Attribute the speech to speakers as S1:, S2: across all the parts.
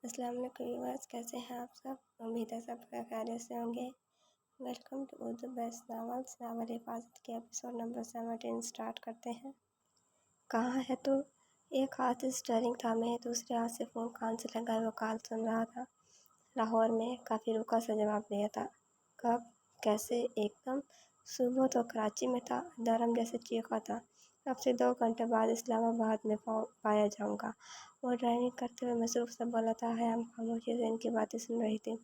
S1: अस्सलाम वालेकुम व्यूअर्स, कैसे हैं आप सब? उम्मीद है सब खैरियत से होंगे। Welcome to Urdu best novels. Novel हिफाजत के एपिसोड नंबर 17 स्टार्ट करते हैं। कहाँ है तू? एक हाथ से स्टीयरिंग थामे दूसरे हाथ से फ़ोन कान से लगाए वो कॉल सुन रहा था। लाहौर में, काफ़ी रुका सा जवाब दिया था। कब? कैसे? एकदम। सुबह तो कराची में था, धर्म जैसे चीखा था। अब से 2 घंटे बाद इस्लामाबाद में पाया जाऊंगा। वो ड्राइविंग करते हुए मसरूफ़ से बोला था। हयाम खामोशी से इनकी बातें सुन रही थी।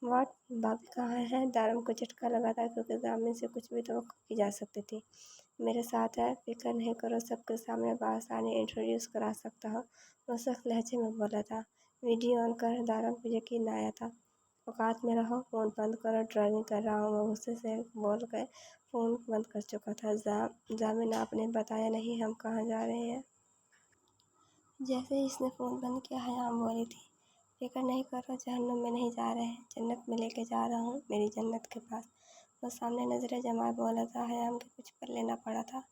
S1: वाट? भाभी कहाँ है? दारम को झटका लगा था, क्योंकि जामिन से कुछ भी तवक्को की जा सकती थी। मेरे साथ है, फिक्र नहीं करो, सबके सामने बआसानी इंट्रोड्यूस करा सकता हूँ, वो सख्त लहजे में बोला था। वीडियो ऑन कर। दारम को यकीन न आया था। औकात में रहो, फ़ोन बंद करो, ड्राइविंग कर रहा हूँ, वो गुस्से से बोल गए। फ़ोन बंद कर चुका था। जामिन, आपने बताया नहीं हम कहाँ जा रहे हैं? जैसे ही इसने फ़ोन बंद किया, हयाम बोली थी, फिक्र नहीं करो, जहन्नुम में नहीं जा रहे हैं, जन्नत में लेके जा रहा हूँ, मेरी जन्नत के पास। वो सामने नज़रें जमाए बोला था। हयाम के कुछ पर लेना पड़ा था।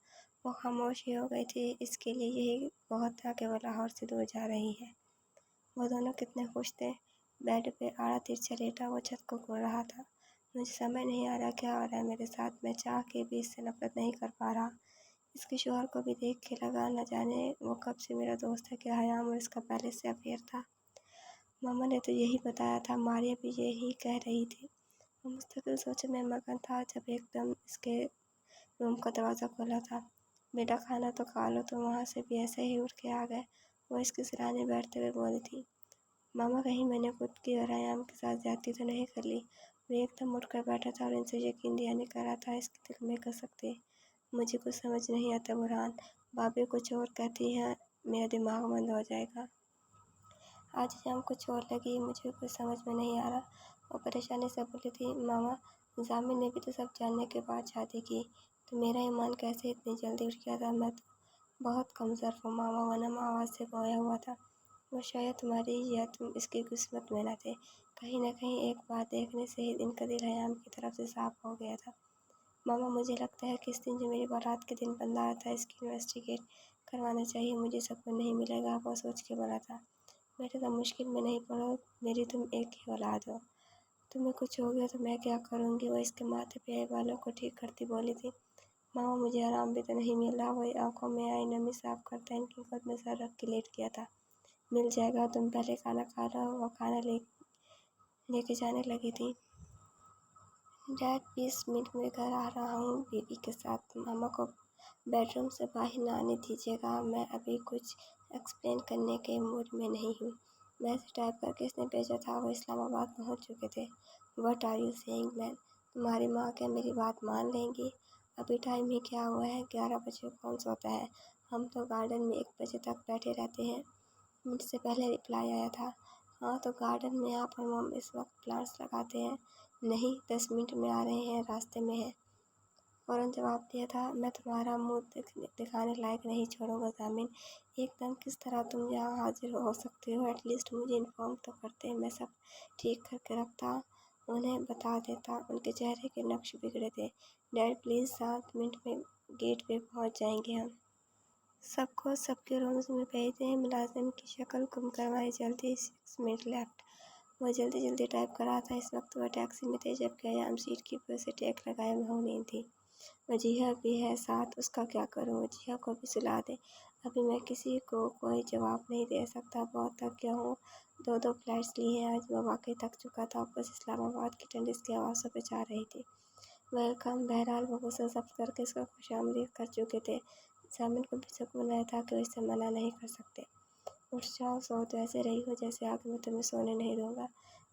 S1: वो खामोशी हो गई थी। इसके लिए यही बहुत था कि वो लाहौर से दूर जा रही है। वो दोनों कितने खुश थे। बेड पे आड़ा तिरछा लेटा वो छत को घूर रहा था। मुझे समझ नहीं आ रहा क्या हो रहा है मेरे साथ। मैं चाह के भी इससे नफरत नहीं कर पा रहा। इसके शौहर को भी देख के लगा, न जाने वो कब से मेरा दोस्त है कि हयाम और इसका पहले से अफेयर था। मामा ने तो यही बताया था, मारिया भी यही कह रही थी। वो मुस्तकिल सोच में मगन था जब एकदम इसके रूम का दरवाज़ा खोला था। बेटा खाना तो खा लो। तो वहाँ से भी ऐसे ही उठ के आ गए। वो इसके सिरहाने बैठते हुए बोली थी। मामा, कहीं मैंने खुद की और हयाम के साथ ज्यादती तो नहीं कर ली? वो एकदम उठकर बैठा था और इनसे यकीन दिलाने कर रहा था इसके दिल में कर सकते। मुझे कुछ समझ नहीं आता बुरहान। भाभी कुछ और कहती हैं, मेरा दिमाग बंद हो जाएगा। आज शाम कुछ और लगी, मुझे कुछ समझ में नहीं आ रहा। वो परेशानी से बोली थी। मामा, जामिन ने भी तो सब जानने के बाद शादी की, तो मेरा ईमान कैसे इतनी जल्दी उठ गया था? मैं तो बहुत कमज़ोर हूँ मामा, वनम आवाज़ से खोया हुआ था। वो शायद तुम्हारी या तुम इसकी किस्मत में न थे। कहीं न कहीं एक बात देखने से ही इनका दिल हयाम की तरफ से साफ हो गया था। मामा, मुझे लगता है कि इस दिन जो मेरी बारात के दिन बंदा आया था, इसकी इन्वेस्टिगेट करवाना चाहिए, मुझे सुकून नहीं मिलेगा। वो सोच के बोला था। बेटा, तुम मुश्किल में नहीं पड़ो, मेरी तुम एक ही औलाद हो। तुम्हें कुछ हो गया तो मैं क्या करूँगी? वो इसके माथे पे आए बालों को ठीक करती बोली थी। मामा, मुझे आराम भी तो नहीं मिल रहा। वही आंखों में आई नमी साफ करता इनकी गोद में सर रख के लेट गया था। मिल जाएगा, तुम पहले खाना खा लो। वो खाना लेके जाने लगी थी। डैड, 20 मिनट में घर आ रहा हूँ बीबी के साथ। मामा को बेडरूम से बाहर ना आने दीजिएगा, मैं अभी कुछ एक्सप्लेन करने के मूड में नहीं हूँ। मैसेज टाइप करके इसने भेजा था। वो इस्लामाबाद पहुँच चुके थे। What are you saying man? तुम्हारी माँ क्या मेरी बात मान लेंगी? अभी टाइम ही क्या हुआ है? 11 बजे कौन सोता है? हम तो गार्डन में 1 बजे तक बैठे रहते हैं। मुझसे पहले रिप्लाई आया था। हाँ, तो गार्डन में आप और मम इस वक्त प्लांट्स लगाते हैं? नहीं, 10 मिनट में आ रहे हैं, रास्ते में हैं। फ़ौरन जवाब दिया था। मैं तुम्हारा मुँह दिखाने लायक नहीं छोड़ूंगा जामिन। एकदम किस तरह तुम यहाँ हाजिर हो सकते हो? एटलीस्ट मुझे इन्फॉर्म तो करते, मैं सब ठीक करके रखता, उन्हें बता देता। उनके चेहरे के नक्श बिगड़े थे। डैड प्लीज़, 7 मिनट में गेट पे पहुँच जाएंगे हम। सबको सबके रूम्स में भेज दें। मुलाजिम की शक्ल गुम करवाएं जल्दी। 6 मिनट लेफ्ट। वह जल्दी जल्दी टाइप कर रहा था। इस वक्त वह टैक्सी में थे जबकि हयाम सीट की ऊपर से टेक लगाए मौन थी। वजीहा भी है साथ, उसका क्या करूं? वजीहा को भी सुला दे। अभी मैं किसी को कोई जवाब नहीं दे सकता, बहुत थक गया हूँ। 2 फ्लाइट्स ली हैं आज। वह वाकई थक चुका था। बस इस्लामाबाद की ठंडी की आवाज़ों पे जा रही थी। वेलकम। बहरहाल वो गुस्सा जब्त करके इसका खुशामदीद कर चुके थे। जामिन को भी सुकून आया था कि वो इसे मना नहीं कर सकते। उठ जाओ, सो तो ऐसे रही हो जैसे आगे मैं तुम्हें सोने नहीं दूंगा।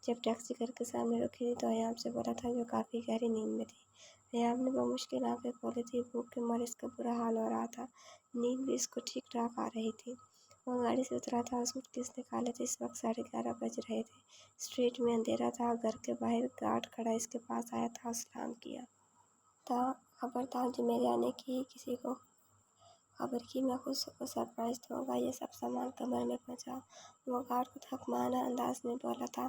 S1: जब टैक्सी करके सामने रुकी थी तो हयाम से बोला था, जो काफ़ी गहरी नींद में थी। हयाम ने मुश्किल आंखें खोली थी। भूख के मारे इसका बुरा हाल हो रहा था। नींद भी इसको ठीक ठाक आ रही थी। वो गाड़ी से उतरा था, सूटकेस निकाले थे। इस वक्त 11:30 बज रहे थे। स्ट्रीट में अंधेरा था। घर के बाहर गार्ड खड़ा इसके पास आया था, सलाम किया था। खबरदार, जो मेरे आने की किसी को खबर की, मैं खुद को सरप्राइज दूंगा। ये सब सामान कमर में पहुंचा। वो गार्ड को थकमाना अंदाज में बोला था।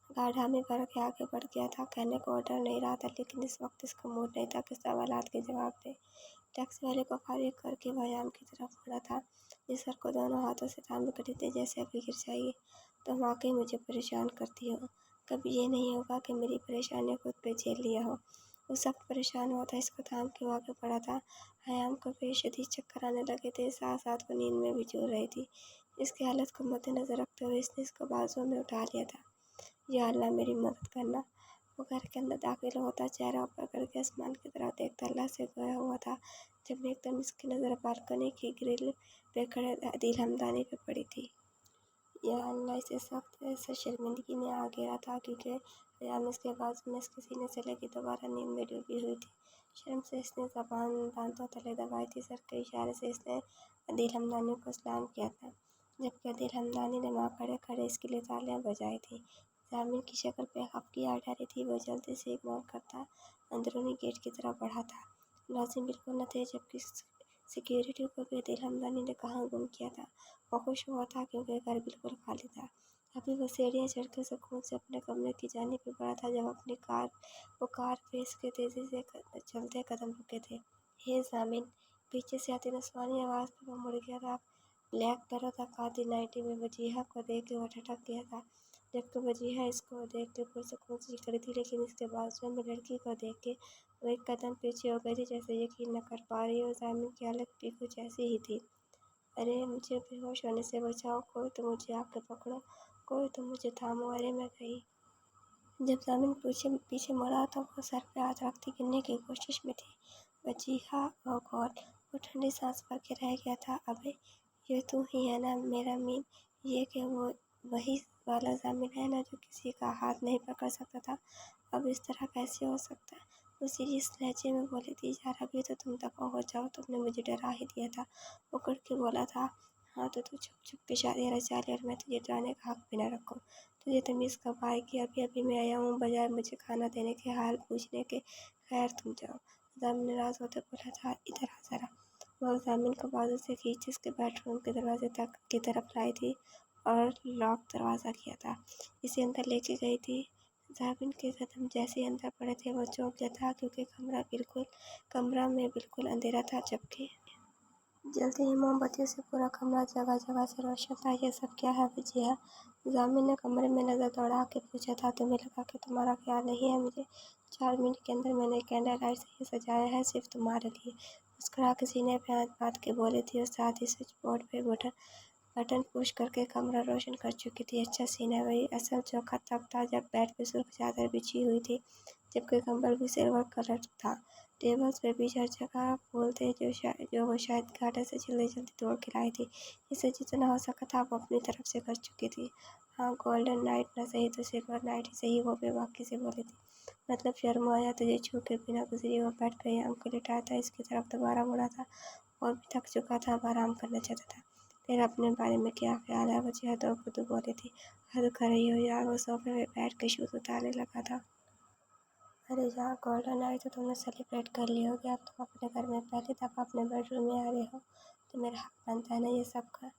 S1: गार्ड हामी भर के आगे बढ़ गया था। कहने को ऑर्डर नहीं रहा था, लेकिन इस वक्त इसका मूड नहीं था कि सवालात के जवाब दे। टैक्सी वाले को फारिग करके हयाम की तरफ मुड़ा था, जिस सर को दोनों हाथों से थामे खड़ी थी, जैसे अभी गिर जाएगी। तुम वाकई मुझे परेशान करती हो। कभी ये नहीं होगा कि मेरी परेशानी खुद पे झेल लिया हो। वो सख्त परेशान हुआ था, इसको थाम के वो आगे बढ़ा था। हयाम को बेशदीद चक्कर आने लगे थे, साथ साथ वो नींद में भी झूल रही थी। इसकी हालत को मद्देनजर रखते हुए इसने इसको बाजुओं में उठा लिया था। या अल्लाह, मेरी मदद करना। वो घर के अंदर दाखिल होता, चेहरा ऊपर करके आसमान की तरफ देखता अल्लाह से गोया हुआ था, जब एकदम इसकी नज़र बालकनी की ग्रिल पे खड़े आदिल हमदानी पे पड़ी थी। या अल्लाह, इसे सख्त ऐसे शर्मिंदगी में आ गया था, क्योंकि हयाम इसके बाजू में इसके सीने से लगी दोबारा नींद में डूबी हुई थी। शर्म से इसने ज़बान दांतों तले दबाई थी। सर के इशारे से इसने आदिल हमदानी को सलाम किया था, जबकि आदिल हमदानी ने वहाँ खड़े खड़े इसके लिए तालियां बजाई थी। जामिन की शक्ल पे खफगी आ डाली थी। वो जल्दी से इग्नोर करता अंदरूनी गेट की तरफ बढ़ा था। मुलाजिम बिल्कुल न थे, जबकि सिक्योरिटी को भी आदिल हमदानी ने कहाँ गुम किया था। वो खुश हुआ था क्योंकि घर बिल्कुल खाली था। अभी वो सीढ़ियाँ चढ़कर सुकून से अपने कमरे की जानिब भी बढ़ा था, जब वो कार पे इसके तेज़ी से चलते कदम रुके थे। हे जामिन, पीछे से आती नस्वानी आवाज़ पे वो मुड़ गया था। ब्लैक काती नाइटी में वजीहा को देख के वो ठटक गया था, जबकि वजीहा इसको देख के पुरसुकून सी खड़ी थी, लेकिन इसके बाजुओं में लड़की को देख के वो एक कदम पीछे हो गई थी, जैसे यकीन न कर पा रही हो जामिन की हालत भी कुछ ऐसी ही थी। अरे, मुझे बेहोश होने से बचाओ, कोई तो मुझे आके पकड़ो, कोई तो मुझे थामो, अरे मैं गई। जब जामिन पीछे पीछे मुड़ा तो वो सर पे हाथ रखती गिरने की कोशिश में थी। वजीहा ओ गॉड, वो ठंडी सांस भर के रह गया था। अबे, ये तू ही है ना मेरा मीन? ये कि वो वही वाला जामिन है ना जो किसी का हाथ नहीं पकड़ सकता था? अब इस तरह कैसे हो सकता है? वो सीरियस लहजे में बोली थी, यार अभी तो तुम दफा हो जाओ, तुमने मुझे डरा ही दिया था। वो कड़ के बोला था, हाँ तो तू छुप छुप के शादी रचा ले और मैं तुझे डराने का हक भी ना रखूँ। तुझे तमीज़ कब आएगी? अभी अभी मैं आया हूँ, बजाय मुझे खाना देने के, हाल पूछने के। खैर तुम जाओ। जामिन नाराज़ होते बोला था, इधर आ ज़रा। वो जामिन को बाजू से खींच इसके बेडरूम के दरवाजे तक की तरफ लाई थी और लॉक दरवाज़ा किया था। इसे अंदर लेके गई थी। जामिन के कदम जैसे ही अंदर पड़े थे वो चौंक गया था, क्योंकि कमरा में बिल्कुल अंधेरा था, जबकि जलती हुई मोमबत्तियों से पूरा कमरा जगह जगह से रोशन था। ये सब क्या है वजीहा? जामिन ने कमरे में नज़र दौड़ा के पूछा था। तुम्हें लगा कि तुम्हारा ख्याल नहीं है मुझे? 4 मिनट के अंदर मैंने कैंडल लाइट से ये सजाया है, सिर्फ तुम्हारे लिए। मुस्कुरा के सीने पे हाथ बांध के बोली थी, और साथ ही स्विच बोर्ड पे बटन पुश करके कमरा रोशन कर चुकी थी। अच्छा सीन है भाई। असल चौका तब था जब बेड पे सुर्ख चादर बिछी हुई थी, जबकि कंबल भी सिल्वर कलर था। टेबल्स पे भी हर जगह फूल थे, जो वो शायद गार्डन से जल्दी जल्दी तोड़ के लाई थी। इसे जितना हो सका था वो अपनी तरफ से कर चुकी थी। हाँ, गोल्डन नाइट ना सही तो सिल्वर नाइट ही सही, वो बेबाकी से बोली थी। मतलब शर्म आया तुझे छू के बिना गुजरी? वो बैठ पे आंख को लिटाया था, इसकी तरफ दोबारा मुड़ा था। और भी थक चुका था, अब आराम करना चाहता था। तेरा अपने बारे में क्या ख्याल है? वो चहदो खुद बोली थी। हद कर रही हो यार। वो सोफे पे बैठ के शूज उतारने लगा था। अरे यार, गोल्डन आई तो तुमने सेलिब्रेट कर ली होगी। अब तुम अपने घर में पहली दफ़ा अपने बेडरूम में आ रहे हो, तो मेरा हक बनता है ना ये सब का।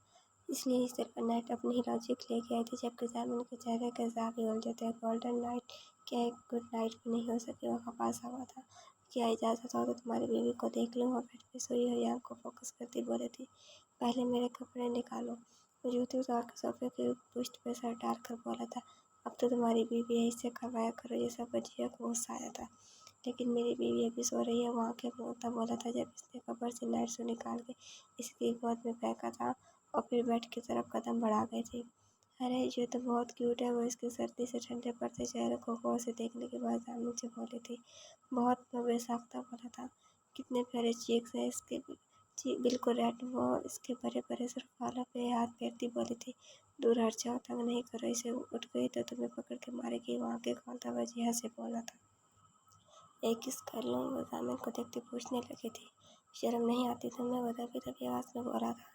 S1: इसलिए सिल्वर नाइट अपनी ही लॉजिक लेके आई थी, जबकि जामिन के चेहरे के जाब ही उलझे थे। गोल्डन नाइट क्या एक गुड नाइट भी नहीं हो सकी? वो खपासा हुआ था। क्या इजाज़त हो तो तुम्हारी बीवी को देख लूँ? वो बेड पे सोई हुई आँख को फोकस करती बोली थी। पहले मेरे कपड़े निकालो। वो जूती उतार कर सोफे की पुश्त पे सर डाल कर बोला था, अब तो तुम्हारी बीवी है, इससे करवाया करो ये सब। वजीहा को गुस्सा आया था। लेकिन मेरी बीवी अभी सो रही है, वो आंखें मूंदता बोला था, जब इसने कपड़ से नाइट सूट निकाल के इसकी गोद में फेंका था और फिर बेड की तरफ कदम बढ़ा गई थी। अरे ये तो बहुत क्यूट है। वो इसके सर्दी से ठंडे पड़ते चेहरे को गौर से देखने के बाद जामिन से बोली थी। बहुत बेसाख्ता बोला था। कितने प्यारे चीक्स हैं इसके भी। जी बिल्कुल रेड। वो इसके बड़े बड़े सिर्फ बालों पे हाथ फेरती बोली थी, दूर हट जाओ, तंग नहीं करो इसे। उठ गई तो तुम्हें पकड़ के मारेगी। वहाँ के खोलता वजीहा से बोला था। एक किस कर लूँ? वो जामिन को देखते पूछने लगी थी। शर्म नहीं आती तुम्हें? वो दबी दबी आवाज़ में बोला था।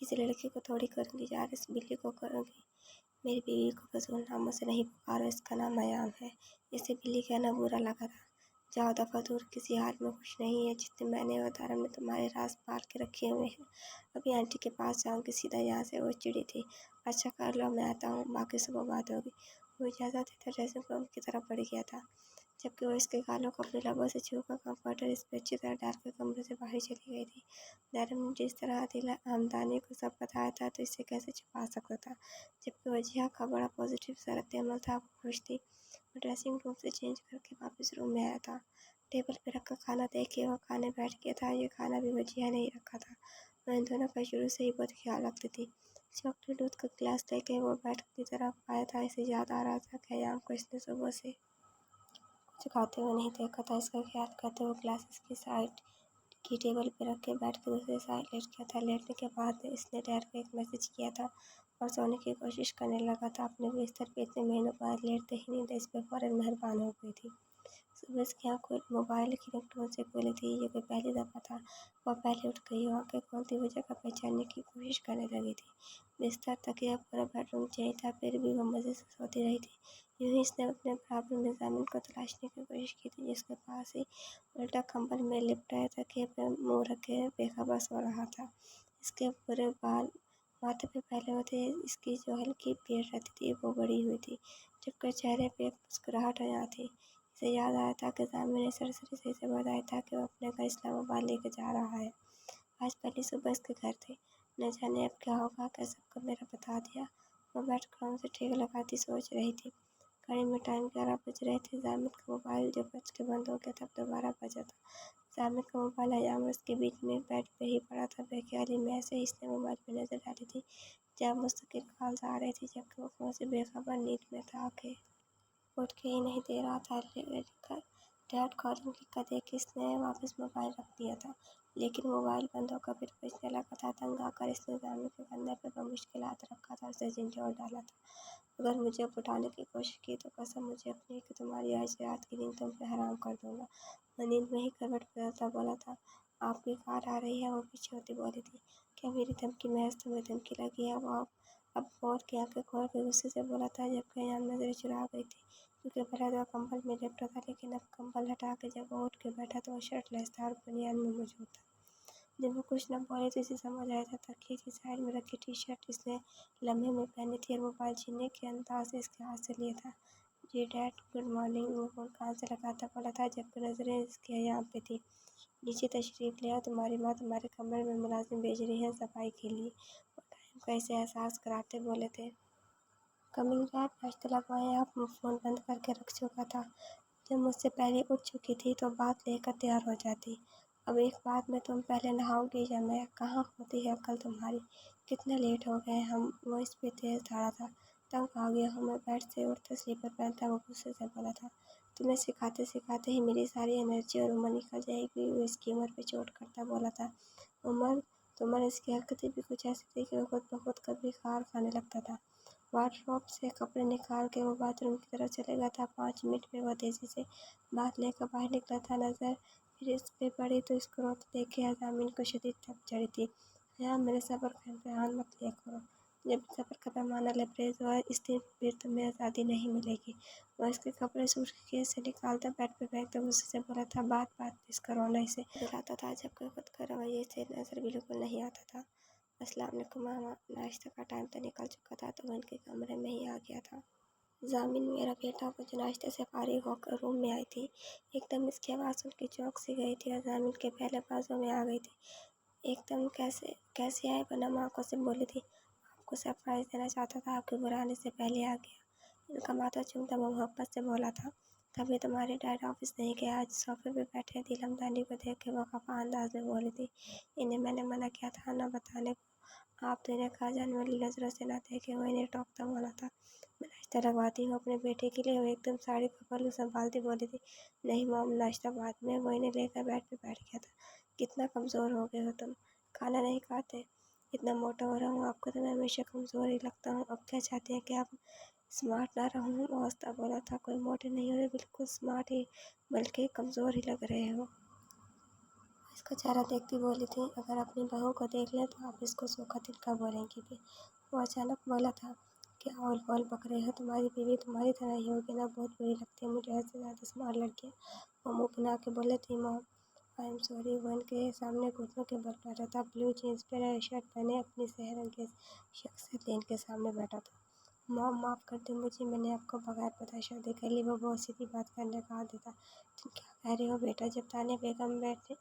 S1: किसी लड़की को थोड़ी करूँगी यार, इस बिल्ली को करूँगी। मेरी बीवी को फजूल नामों से नहीं पुकारो, इसका नाम मयाम है। इसे बिल्ली कहना बुरा लगा था। जाओ दफ़ा दूर, किसी हाल में खुश नहीं है। जितने मैंने और दारा में तुम्हारे राज पाल के रखे हुए हैं, अभी आंटी के पास जाऊँगी सीधा यहाँ से। वो चिड़ी थी। अच्छा कर लो, मैं आता हूँ, बाकी सुबह बात होगी। वो इजाज़त देकर ड्रेसिंग रूम की तरफ बढ़ गया था। जबकि वो इसके गालों को अपने लबों से छूकर कंफर्टर इस पर अच्छी तरह डालकर कमरे से बाहर चली गई थी। धर्म ने जिस तरह दिला आमदनी को सब बताया था तो इसे कैसे छुपा सकता था, जबकि वजिया का बड़ा पॉजिटिव सा रद्द-ए-अमल था। वो खुश थी। वो ड्रेसिंग रूम से चेंज करके वापस रूम में आया था। टेबल पर रखा खाना देख के वह खाने बैठ गया था। ये खाना भी वजिया ने ही रखा था। वह इन दोनों का शुरू से ही बहुत ख्याल रखती थी। चॉकलेट दूध का गिलास लेके वो बेड की तरफ आया था। इसे याद आ रहा था कि अयाम को इसने सुबह से कुछ खाते हुए नहीं देखा था। इसका ख्याल करते हुए गिलास इसकी साइड की टेबल पर रख के बेड के दूसरी साइड लेट गया था। लेटने के बाद इसने ठहर कर एक मैसेज किया था और सोने की कोशिश करने लगा था। अपने बिस्तर पे इतने महीनों बाद लेटते ही नींद इस पर फौरन मेहरबान हो गई थी। सुबह उसकी आँख मोबाइल की रिंगटोन से खुली थी। ये कोई पहली दफ़ा था। वह पहले उठ गई और आँखें खोलती हुई जगह पहचानने की कोशिश करने लगी थी। बिस्तर, तकिया, पूरा बेडरूम चेंज था, फिर भी वह मज़े से सोती रही थी। यूँ ही इसने अपने बराबर में ज़मीन को तलाशने की कोशिश की थी, जिसके पास ही उल्टा कंबल में लिपटा तकिए पे मुँह रखे बेखबर सो रहा था। इसके पूरे बाल माथे पे फैले हुए थे। इसकी जो हल्की पीड़ रहती थी वो बढ़ी हुई थी, जबकि चेहरे पे एक मुस्कुराहट यहाँ थी। इसे याद आया था कि जामिन ने सरसरी से इसे बताया था कि वो अपने घर इस्लामाबाद लेकर जा रहा है। आज पहली सुबह इसके घर थे। न जाने अब क्या होगा, क्या सबको मेरा बता दिया। वो बैठकर उनसे ठीक लगाती सोच रही थी। घड़ी में टाइम 11 बज रहे थे। जामिद का मोबाइल जब बज के बंद हो गया तब दोबारा बजा था। जामिद का मोबाइल अयाम उसके बीच में बेड पे ही पड़ा था। बेख्याली में ऐसे ही इसने मोबाइल पे नजर डाली थी जब मुस्तकिल कॉल्स आ रही थी, जबकि वो फोन से बेखबर नींद में था कि उठ के ही नहीं दे रहा था। डैड कॉलिंग लिखा देख के इसने वापस मोबाइल रख दिया था, लेकिन मोबाइल बंद होकर फिर बजने लगा था। तंग आकर इसने जामिद के कंधे पर बमुश्किल हाथ रखा था, उसे झंझोर डाला था। अगर मुझे उठाने की कोशिश की तो कसम मुझे अपनी कि तुम्हारी आज रात की नींद तुम पे हराम कर दूंगा। मैं नींद में ही करवट बदलता बोला था। आपकी कार आ रही है, वो पीछे होती बोली थी। क्या मेरी धमकी महज तुम्हें धमकी लगी है? वो अब और की आंखें खोल के गुस्से से बोला था, जबकि अयान नजरें चुरा गई थी, क्योंकि पहले तो कंबल में लिपटा था, लेकिन अब कंबल हटा के जब वो उठ के बैठा तो वो शर्टलेस था और बनियान में मौजूद था। जब वो कुछ न बोले तो इसे समझ आया था तकिए की साइड में रखी टी-शर्ट इसने लम्हे में पहनी थी और मोबाइल छीनने के अंदाज से इसके हाथ से लिया था। जी डैड, गुड मॉर्निंग, वो फोन कान से लगाता बोला था, जबकि नजरें इसके यहाँ पे थी। नीचे तशरीफ ले आओ, तुम्हारी माँ तुम्हारे कमरे में मुलाजिम भेज रही है सफाई के लिए। वो टाइम का इसे एहसास कराते बोले थे। कमिंग डैड, नाश्ता लगवाएं आप? वो फ़ोन बंद करके रख चुका था। जब मुझसे पहले उठ चुकी थी तो बात लेकर तैयार हो जाती। अब एक बात में तुम पहले नहाओगी या मैं? कहाँ होती है अक्ल तुम्हारी? कितने लेट हो गए हम? वो इस पे तेज धारा था। तंग आ गया हूँ मैं। बेड से उठते स्लीपर पहनता वो गुस्से से बोला था। तुम्हें सिखाते सिखाते ही मेरी सारी एनर्जी और उम्र निकल जाएगी। वो इसकी उम्र पे चोट करता बोला था। उम्र इसकी हरकतें भी कुछ ऐसी थी कि वो खुद ब खुद कभी खार खाने लगता था। वार्डरोब से कपड़े निकाल के वो बाथरूम की तरफ चलेगा था। 5 मिनट में वो तेजी से बात लेकर बाहर निकला था। नजर फिर इस पे पड़ी तो इसको रोते देख के अज़ामिन को शदीद तप चढ़ी थी। यहाँ मेरे सब्र का इम्तिहान मत लिया करो। जब सब्र का पैमाना लबरेज हुआ इस दिन फिर तुम्हें आज़ादी नहीं मिलेगी। वह इसके कपड़े सूटकेस से निकालता बेड पे फेंकता गुस्से से बोला था। बात बात पे इसका रोना इसे दिलाता था, जबकि खुद का रवैये से नजर बिल्कुल नहीं आता था। अस्सलाम वालेकुम मामा। नाश्ते का टाइम तो निकल चुका था तो वो इनके कमरे में ही आ गया था। जामिन, मेरा बेटा, वो जो नाश्ते से फारिग होकर रूम में आई थी, एकदम इसकी आवाज़ सुन के चौंक सी गई थी और जामिन के पहले बाजों में आ गई थी। एकदम कैसे कैसे आए? बनम आंखों से बोली थी। आपको सरप्राइज़ देना चाहता था, आपके बुलाने से पहले आ गया। इनका माथा चूमता वो मोहब्बत से बोला था। तभी तुम्हारे डैड ऑफिस नहीं गए, आज सोफे पे बैठे। दिलमदानी को देख के वो खफा अंदाज में बोली थी। इन्हें मैंने मना किया था न बताने को। आप तो इन्हें खा जाने वाली नज़रों से ना देखे। वो इन्हें टोकता बोला था। मैं नाश्ता लगवाती हूँ अपने बेटे के लिए। वो एकदम साड़ी का पल्लू संभालती बोली थी। नहीं मॉम, नाश्ता बाद में। वो इन्हें लेकर बेड पे बैठ गया था। कितना कमज़ोर हो गए हो तुम, खाना नहीं खाते? इतना मोटा हो रहा हूँ आपको तो मैं हमेशा कमज़ोर ही लगता हूँ। अब क्या चाहते हैं कि आप स्मार्ट ना रहूँ? वास्ता बोला था। कोई मोटे नहीं हो रहे, बिल्कुल स्मार्ट ही, बल्कि कमज़ोर ही लग रहे हो। इसका चेहरा देखती बोली थी। अगर अपनी बहू को देख लें तो आप इसको सूखा तिनका बोलेंगी भी। वो अचानक बोला था। क्या औल पौल बक रहे हो? तुम्हारी बीवी तुम्हारी तरह ही होगी ना? बहुत बुरी लगती है मुझे ऐसे ज़्यादा स्मार्ट लड़कियाँ। वो मुँह बना के बोले थी। Mom, I am sorry. वो इनके सामने घुटनों के बल बैठा था। ब्लू जीन्स पे शर्ट पहने अपनी सेहरंगेज़ शख्सियत इनके सामने बैठा था। मॉम माफ़ कर दो मुझे, मैंने आपको बगैर बताए शादी कर ली। वो बहुत सीधी बात करने का आदी था। तुम क्या कह रहे हो बेटा? जब तानिया बेगम बैठने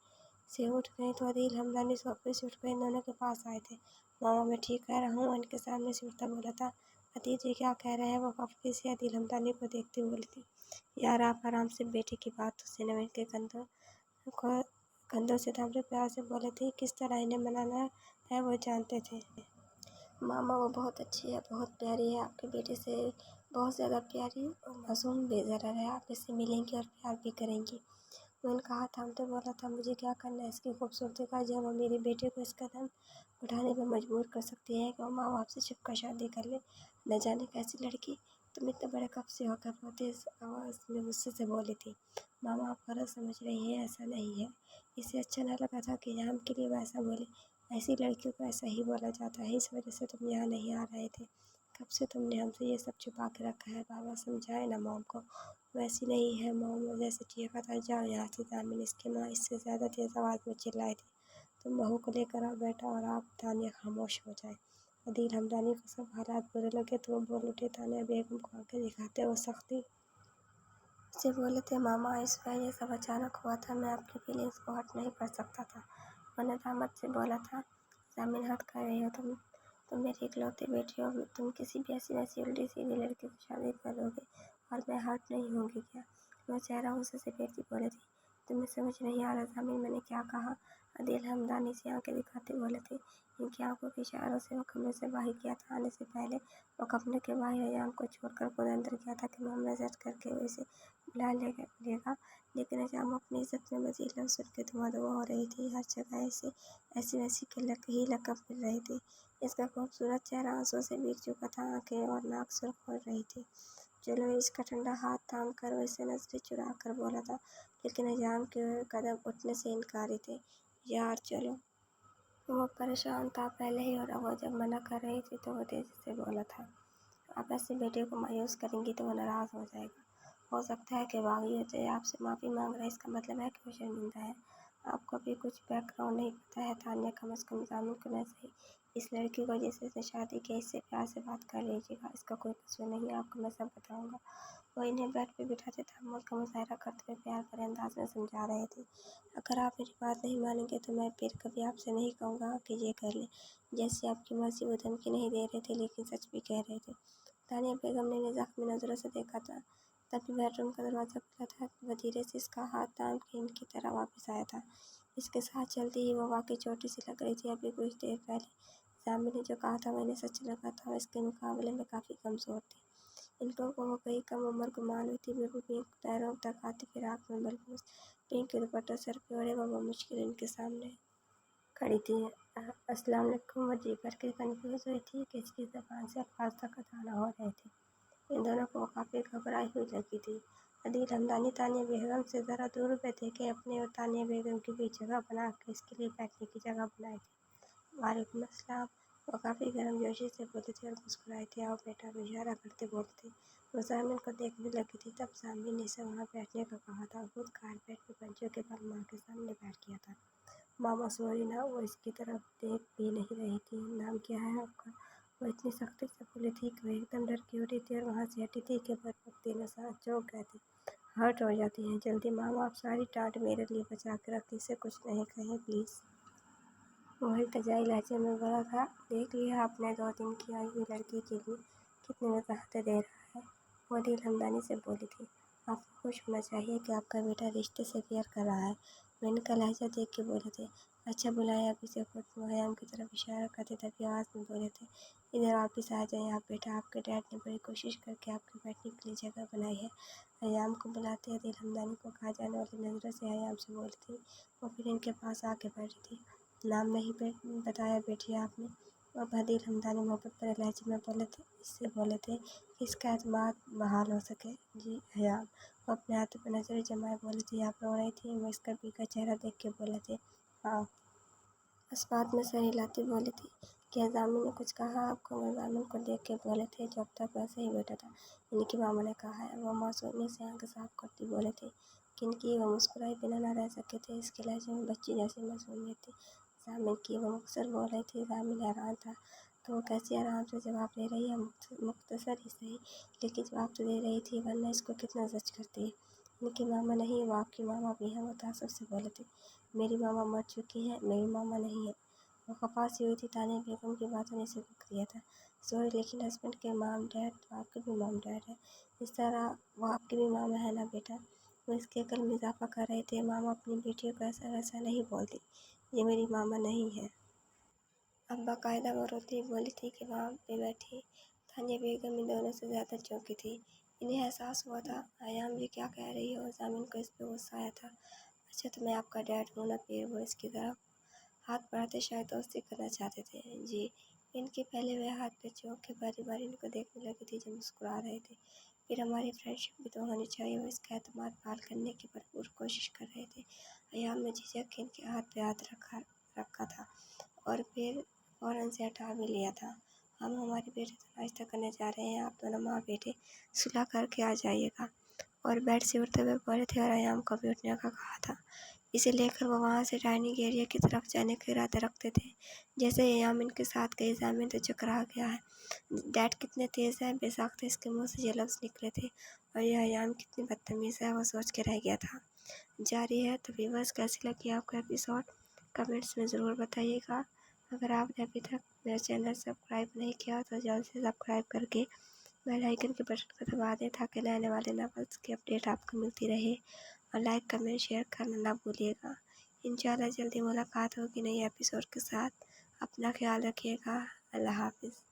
S1: से उठ गई तो आदिल हमदानी सोफे से उठ कर इन दोनों के पास आए थे। मामा मैं ठीक कह रहा हूँ, इनके सामने से उठता बोला था। अतीत जी क्या कह रहे हैं? वो कफी से आदिल हमदानी को देखते बोली थी। यार आप आराम से बेटी की बात तो सुनो। इनके कंधों से थामते प्यार से बोले थे। किस तरह इन्हें मनाना है वो जानते थे। मामा वो बहुत अच्छी है, बहुत प्यारी है, आपके बेटे से बहुत ज़्यादा प्यारी और मासूम बेज़रा है। आप इससे मिलेंगी और प्यार भी करेंगी। मैंने कहा थामते बोला था मुझे क्या करना है इसकी खूबसूरती का, जब वो मेरे बेटे को इस कदम उठाने पर मजबूर कर सकती है कि वो माँ बाप से छिपकर शादी कर ले। न जाने कैसी लड़की। तुम इतने बड़े कब से हो? कर बहुत तेज आवाज़ में गुस्से से बोली थी। मामा आप गलत समझ रही हैं, ऐसा नहीं है। इसे अच्छा न लगा था कि जाम के लिए वैसा बोले। ऐसी लड़कियों को ऐसा ही बोला जाता है, इस वजह से तुम यहाँ नहीं आ रहे थे। कब से तुमने हमसे ये सब छुपा के रखा है? बाबा समझाए ना मॉम को। वैसी नहीं है मॉम, जैसे चीखा था। जाओ यहाँ से। जामिन इसकी माँ इससे ज़्यादा तेज़ आवाज़ में चिल्लाई थी। तुम बहू को लेकर आओ बेटा और आप। तानिया खामोश हो जाए। अदील हमदानी को सब हालात बुरे लगे तो वो बोल उठे। तानिया बेगम को आगे दिखाते वो सख्ती से बोले थे। मामा इस बार ये सब अचानक हुआ था, मैं आपकी फीलिंग्स को हर्ट नहीं कर सकता था। मैंने दामद से बोला था। जामिन हद कर रही हो तुम मेरी इकलौती बेटी हो। तुम किसी भी ऐसी वैसी उल्टी सीधी लड़की से शादी करोगे और मैं हर्ट नहीं होंगी क्या? मैं चेहरा गुस्से से फेरती बोली थी। तुम्हें समझ नहीं आ रहा जामिन मैंने क्या कहा? अदील हमदानी से आंखें दिखाते बोले थे। इनकी आंखों के इशारों से वो कमरे से बाहर किया था। आने से पहले वो कमरे के बाहर अयाम को छोड़कर खुद अंदर गया था कि मामला जज करके वो इसे बुला लेगा। लेकिन अयाम अपनी इज्जत में मजीद लफ्ज़ सुन के धुआं हो रही थी। हर जगह इसे ऐसी वैसी के ही लकब मिल रहे थे। इसका खूबसूरत चेहरा आंसुओं से भीग चुका था। आंखें और नाक सुर्ख हो रही थी। चलो इसका ठंडा हाथ थाम कर वो इसे नजरें चुरा कर बोला था। लेकिन अयाम के कदम उठने से इनकारी थे। यार चलो। वो परेशान था पहले ही, और अब वो जब मना कर रही थी तो वो तेजी से बोला था। आप ऐसे बेटे को मायूस करेंगी तो वो नाराज़ हो जाएगा। हो सकता है कि बागी हो जाए। आपसे माफ़ी मांग रहा है, इसका मतलब है कि वो शर्मिंदा है। आपको भी कुछ बैकग्राउंड नहीं पता है। तानिया कम से कम जामिन को न सही, इस लड़की को जिससे शादी की इससे प्यार से बात कर लीजिएगा। इसका कोई कसूर नहीं, आपको मैं सब बताऊंगा। वो इन्हें बेड पे बिठाते तहम्मुल का मुजाहरा करते हुए प्यार भरे अंदाज में समझा रहे थे। अगर आप मेरी बात नहीं मानेंगे तो मैं फिर कभी आपसे नहीं कहूँगा कि ये कर ले। जैसी आपकी मर्जी। वो धमकी नहीं दे रहे थे लेकिन सच भी कह रहे थे। तानिया बेगम ने इन्हें ज़ख्मी नज़रों से देखा था। तभी बेडरूम का दरवाज़ा खुला था कि वो धीरे से इसका हाथ थाम के इनकी तरफ वापस आया था। इसके साथ चलते ही वो वाकई छोटी सी लग रही थी। अभी कुछ देर पहले जामिन ने जो कहा था वो इन्हें सच लगा था। इसके मुकाबले में काफ़ी कमज़ोर थी। इनको वो कई कम उम्र गुमान हुई थी। बिल्कुल पिंक पैरों तक आती फिराक में बलबूस पिंक दुपट्टा सर पे ओढ़े वो मुश्किल इनके सामने खड़ी थी। अस्सलाम वालेकुम। वो जी भर के कन्फ्यूज़ हुई थी कि इसकी ज़बान से अल्फाज तक अदा हो रहे थे। इन दोनों को काफ़ी घबराई हुई लगी थी। अदील हमदानी तानिया बेगम से ज़रा दूर बैठे के अपने और तानिया बेगम के बीच जगह बना के इसके लिए बैठने की जगह बनाई थी। वालेकुम अस्सलाम। वो काफ़ी गर्मजोशी से बोले थे और मुस्कुराए थे। आओ बेटा। वो इशारा करते बोलते। वो जामिन को देखने लगी थी। तब जामिन ने इसे वहाँ बैठने को कहा था। खुद कारपेट पे पंजों के बल माँ के सामने बैठ गया था। मामा सॉरी ना। वो इसकी तरफ देख भी नहीं रही थी। नाम क्या है आपका? वो इतनी सख्ती से बोली थी कि वो एकदम डर की उठी थी और वहाँ से हटी थी कि बदबख्ती ने साथ चौंक गए थे। हर्ट हो जाती हैं जल्दी। मामा आप सारी टाँट मेरे लिए बचा के रखती से कुछ नहीं कहें प्लीज़। वो इल्तिजाई लहजे में बोला था। देख लिया आपने 2 दिन की आई हुई लड़की के लिए कितनी वजाहतें दे रहा है। वो अदील हमदानी से बोली थी। आपको खुश होना चाहिए कि आपका बेटा रिश्ते से प्यार कर रहा है। वो इनका लहजा देख के बोले थे। अच्छा बुलाए आप इसे। खुद वो हयाम की तरफ इशारा करते तभी आवाज़ में बोले थे। इधर वापिस आ जाए आप बेटा। आपके डैड ने बड़ी कोशिश करके आपके बैठने के लिए जगह बनाई है। हयाम को बुलाते अदील हमदानी को कहा जाने वाली नज़रों से हयाम से बोली थी। वो फिर इनके पास आके बैठी थी। नाम नहीं बताया बेटी आपने। अब अदील हमदानी मोहब्बत भरे लहजे में बोले थे। इससे बोले थे कि इसका एतमाद बहाल हो सके। जी हयाम। वो अपने हाथों पर नजरें जमाए बोले थे। आप रो रही थी? वो इसका भीगा चेहरा देख के बोले थे। हाँ। इस बात में सर हिलाती बोली थी। क्या जामिन ने कुछ कहा आपको? वो जामिन को देख के बोले थे जो अब तक वैसे ही बैठा था। इनकी मामा ने कहा है। वो मासूमी से आंखें साफ करती बोले थे। किनकी? वो मुस्कुराए बिना न रह सके थे। इसके लहजे में बच्ची जैसी मासूमियत थी। जामिन की। वो अक्सर बोल रही थी। जामिन हैरान था। तो वो कैसे आराम से जवाब दे रही है, मुख्तसर ही सही, लेकिन जवाब तो दे रही थी, वरना इसको कितना जज करती है। इनकी मामा नहीं, वो आपकी मामा भी है, वो तासुब से बोले थे। मेरी मामा मर चुकी है, मेरी मामा नहीं है। वो खपासी हुई थी, तानिया बेगम की बातों ने इसे दुख दिया था। सॉरी, लेकिन हस्बैंड के मॉम डैड तो आपके भी मॉम डैड है, इस तरह वो आपकी भी मामा है ना बेटा। वो इसके अकल में इजाफा कर रहे थे। मामा अपनी बेटियों को ऐसा वैसा नहीं बोलती, ये मेरी मामा नहीं है। अब बाकायदा वो रोती हुई बोली थी कि वहाँ पे बैठी तानिया बेगम इन दोनों से ज़्यादा चौंकी थी। इन्हें एहसास हुआ था आयाम ये क्या कह रही है, और ज़मीन को इस पर गुस्सा आया था। अच्छा, तो मैं आपका डैड हूँ ना? फिर वो इसकी तरफ हाथ बढ़ाते शायद दोस्ती करना चाहते थे। जी। इनके पहले वह हाथ पे चौंक के बारी बारी इनको देखने लगी थी जो मुस्कुरा रहे थे। फिर हमारी फ्रेंडशिप भी तो होनी चाहिए, वो इसका एतमाद पाल करने की भरपूर कोशिश कर रहे थे। अयाम ने झिझक के इनके हाथ पे हाथ रखा था और फिर फ़ौरन से हटा भी लिया था। हम हमारे बेटे से नाश्ता करने जा रहे हैं, आप दोनों माँ बेटे सुलह करके आ जाइएगा। और बेड से उठते हुए बोले थे और अयाम को भी उठने का कहा था। इसे लेकर वो वहाँ से डाइनिंग एरिया की तरफ जाने का इरादा रखते थे। जैसे ही अयाम इनके साथ गई, ज़मीन तो चकरा गया है। डैड कितने तेज़ हैं, बेसाख्ता इसके मुँह से ये लफ्ज़ निकले थे, और यह अयाम कितनी बदतमीज़ है, वो सोच के रह गया था। जारी है। तो व्यूअर्स, कैसी लगी आपको एपिसोड? कमेंट्स में ज़रूर बताइएगा। अगर आपने अभी तक मेरा चैनल सब्सक्राइब नहीं किया तो जल्द से सब्सक्राइब करके बेल आइकन के बटन को दबा दें, ताकि नए आने वाले नॉवेल्स की अपडेट आपको मिलती रहे। और लाइक कमेंट शेयर करना ना भूलिएगा। इंशाल्लाह जल्दी मुलाकात होगी नई एपिसोड के साथ। अपना ख्याल रखिएगा। अल्लाह हाफिज़।